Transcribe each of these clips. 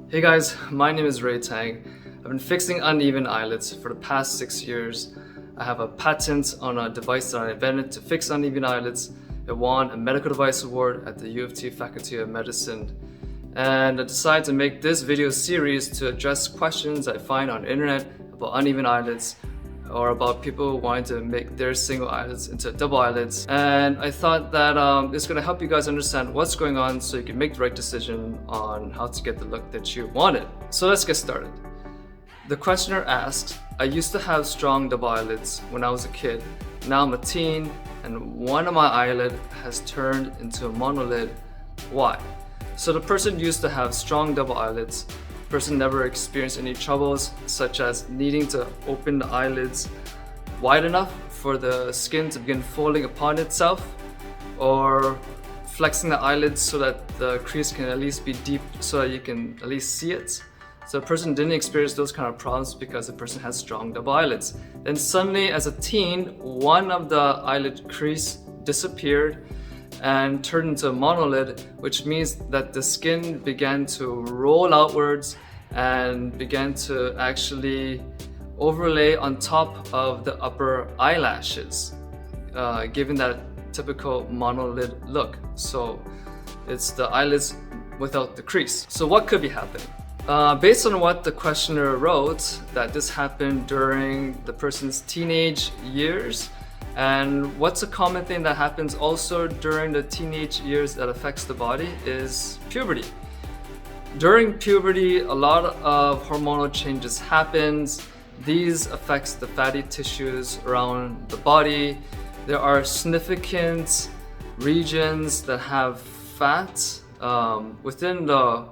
Hey guys, my name is Ray Tang. I've been fixing uneven eyelids for the past 6 years. I have a patent on a device that I invented to fix uneven eyelids. It won a medical device award at the U of T Faculty of Medicine. And I decided to make this video series to address questions I find on the internet about uneven eyelids or about people wanting to make their single eyelids into double eyelids. And I thought that it's going to help you guys understand what's going on so you can make the right decision on how to get the look that you wanted. So let's get started. The questioner asks, I used to have strong double eyelids when I was a kid. Now I'm a teen and one of my eyelid has turned into a monolid. Why? So the person used to have strong double eyelids. The person never experienced any troubles such as needing to open the eyelids wide enough for the skin to begin folding upon itself, or flexing the eyelids so that the crease can at least be deep so that you can at least see it. So the person didn't experience those kind of problems because the person has strong double eyelids. Then suddenly as a teen, one of the eyelid crease disappeared and turned into a monolid, which means that the skin began to roll outwards and began to actually overlay on top of the upper eyelashes, giving that typical monolid look. So it's the eyelids without the crease. So what could be happening? Based on what the questioner wrote, that this happened during the person's teenage years. And what's a common thing that happens also during the teenage years that affects the body is puberty. During puberty, a lot of hormonal changes happens. These affects the fatty tissues around the body. There are significant regions that have fat within the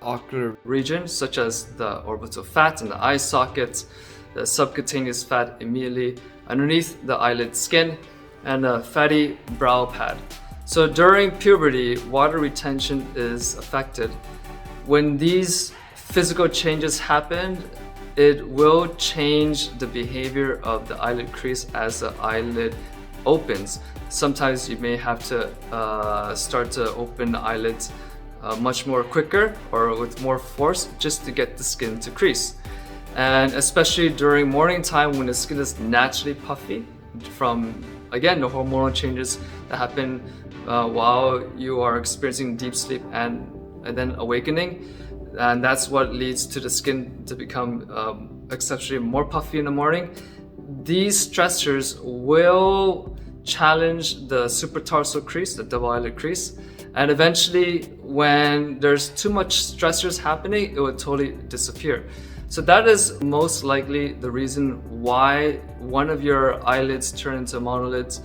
ocular region, such as the orbital fat in the eye sockets, the subcutaneous fat immediately underneath the eyelid skin, and a fatty brow pad. So during puberty, water retention is affected. When these physical changes happen, it will change the behavior of the eyelid crease as the eyelid opens. Sometimes you may have to start to open the eyelids much more quicker or with more force just to get the skin to crease. And especially during morning time when the skin is naturally puffy from, again, the hormonal changes that happen while you are experiencing deep sleep and then awakening. And that's what leads to the skin to become exceptionally more puffy in the morning. These stressors will challenge the supratarsal crease, the double eyelid crease. And eventually, when there's too much stressors happening, it will totally disappear. So that is most likely the reason why one of your eyelids turn into monolids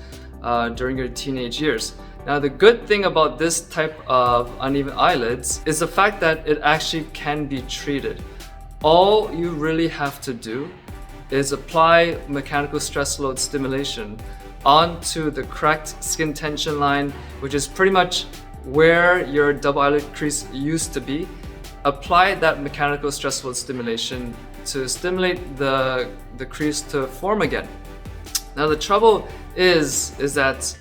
during your teenage years. Now, the good thing about this type of uneven eyelids is the fact that it actually can be treated. All you really have to do is apply mechanical stress load stimulation onto the correct skin tension line, which is pretty much where your double eyelid crease used to be. Apply that mechanical stress load stimulation to stimulate the crease to form again. Now the trouble is that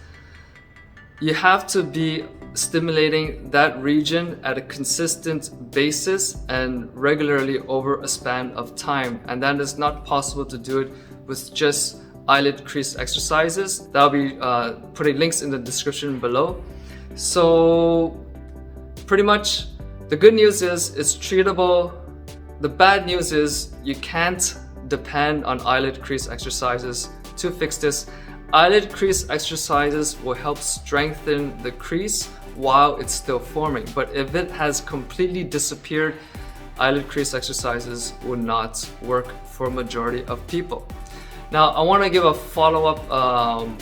you have to be stimulating that region at a consistent basis and regularly over a span of time, and that is not possible to do it with just eyelid crease exercises. I'll be putting links in the description below. So pretty much the good news is it's treatable. The bad news is you can't depend on eyelid crease exercises to fix this. Eyelid crease exercises will help strengthen the crease while it's still forming. But if it has completely disappeared, eyelid crease exercises will not work for a majority of people. Now, I want to give a follow-up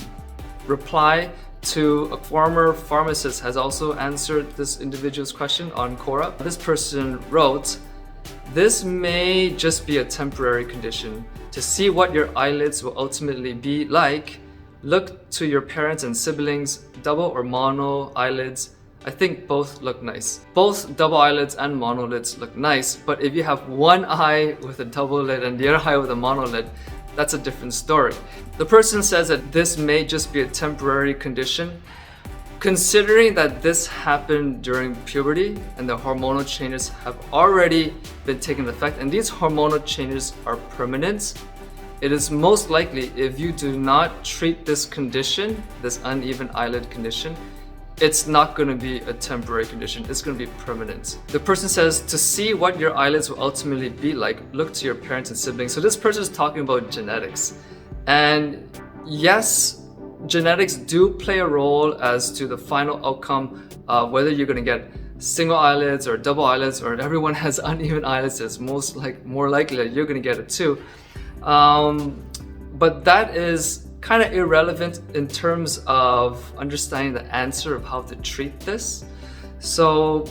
reply to a former pharmacist has also answered this individual's question on Quora. This person wrote, this may just be a temporary condition. To see what your eyelids will ultimately be like, look to your parents and siblings, double or mono eyelids. I think both look nice. Both double eyelids and monolids look nice, but if you have one eye with a double lid and the other eye with a monolid, that's a different story. The person says that this may just be a temporary condition. Considering that this happened during puberty and the hormonal changes have already been taking effect, and these hormonal changes are permanent, it is most likely if you do not treat this condition, this uneven eyelid condition, it's not going to be a temporary condition, it's going to be permanent. The person says, to see what your eyelids will ultimately be like, look to your parents and siblings. So this person is talking about genetics. And yes, genetics do play a role as to the final outcome of whether you're going to get single eyelids or double eyelids, or everyone has uneven eyelids. It's more likely that you're going to get it too. But that is kind of irrelevant in terms of understanding the answer of how to treat this. So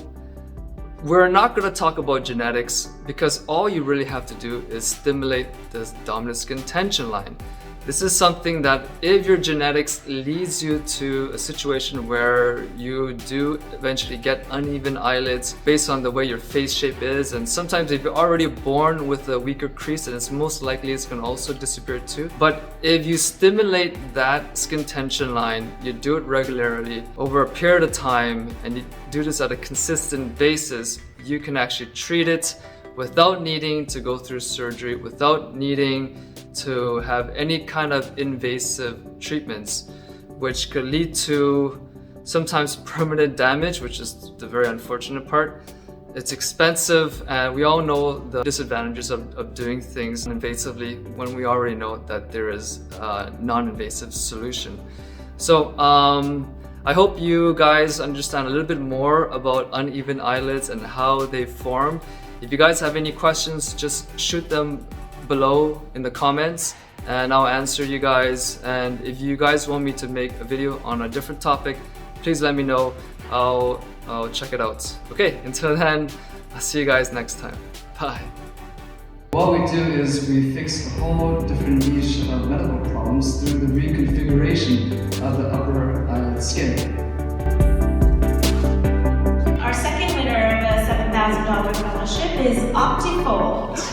we're not going to talk about genetics, because all you really have to do is stimulate this dominant skin tension line. This is something that if your genetics leads you to a situation where you do eventually get uneven eyelids based on the way your face shape is, and sometimes if you're already born with a weaker crease, then it's most likely it's going to also disappear too. But if you stimulate that skin tension line, you do it regularly over a period of time, and you do this at a consistent basis, you can actually treat it without needing to go through surgery, without needing to have any kind of invasive treatments, which could lead to sometimes permanent damage, which is the very unfortunate part. It's expensive, and we all know the disadvantages of doing things invasively when we already know that there is a non-invasive solution. So I hope you guys understand a little bit more about uneven eyelids and how they form. If you guys have any questions, just shoot them below in the comments and I'll answer you guys. And if you guys want me to make a video on a different topic, please let me know. I'll check it out. Okay, until then, I'll see you guys next time. Bye. What we do is we fix a whole different niche of medical problems through the reconfiguration of the upper eyelid skin. Our second winner of a $7,000 fellowship is Optifold.